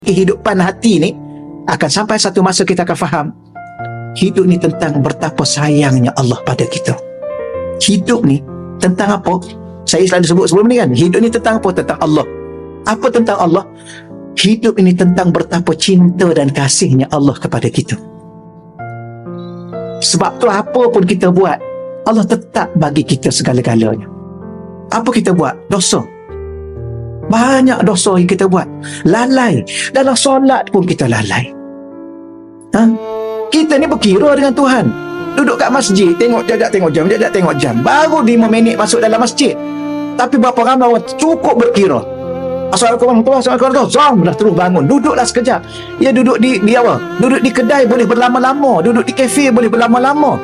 kehidupan hati ni, akan sampai satu masa kita akan faham hidup ni tentang betapa sayangnya Allah pada kita. Hidup ni tentang apa? Saya selalu sebut sebelum ni kan, hidup ni tentang apa? Tentang Allah. Apa tentang Allah? Hidup ini tentang betapa cinta dan kasihnya Allah kepada kita. Sebab tu apa pun kita buat, Allah tetap bagi kita segala-galanya. Apa kita buat? Dosa. Banyak dosa yang kita buat. Lalai. Dalam solat pun kita lalai. Kita ni berkira dengan Tuhan. Duduk kat masjid, tengok jam, tengok jam. Baru 5 minit masuk dalam masjid. Tapi berapa ramai orang cukup berkira. Assalamualaikum warahmatullahi wabarakatuh. Dah terus bangun. Duduklah sekejap. Ya, duduk di apa? Duduk di kedai boleh berlama-lama. Duduk di kafe boleh berlama-lama.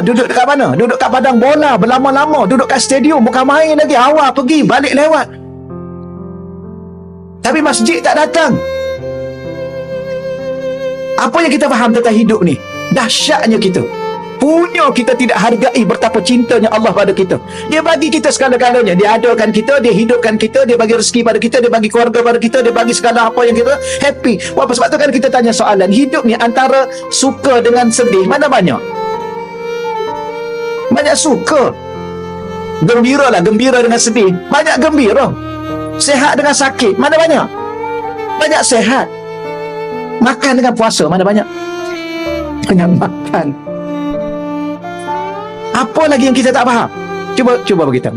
Duduk dekat mana? Duduk kat padang bola berlama-lama. Duduk kat stadium bukan main lagi. Awal pergi, balik lewat. Tapi masjid tak datang. Apa yang kita faham tentang hidup ni? Dahsyatnya kita. Punya kita tidak hargai betapa cintanya Allah pada kita. Dia bagi kita segala-galanya. Dia adakan kita, dia hidupkan kita, dia bagi rezeki pada kita, dia bagi keluarga pada kita, dia bagi segala apa yang kita happy. Sebab tu kan kita tanya soalan, hidup ni antara suka dengan sedih, mana banyak? Banyak suka. Gembira lah, gembira dengan sedih. Banyak gembira. Sehat dengan sakit, mana banyak? Banyak sehat. Makan dengan puasa, mana banyak? Banyak makan. Apa lagi yang kita tak faham? Cuba beritahu.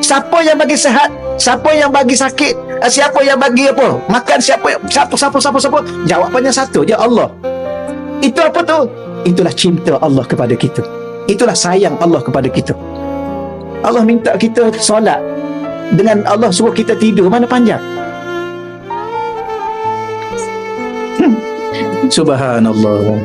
Siapa yang bagi sehat? Siapa yang bagi sakit? Siapa yang bagi apa? Makan siapa? Jawapannya satu je, Allah. Itu apa tu? Itulah cinta Allah kepada kita. Itulah sayang Allah kepada kita. Allah minta kita solat, dengan Allah suruh kita tidur, mana panjang? Subhanallah.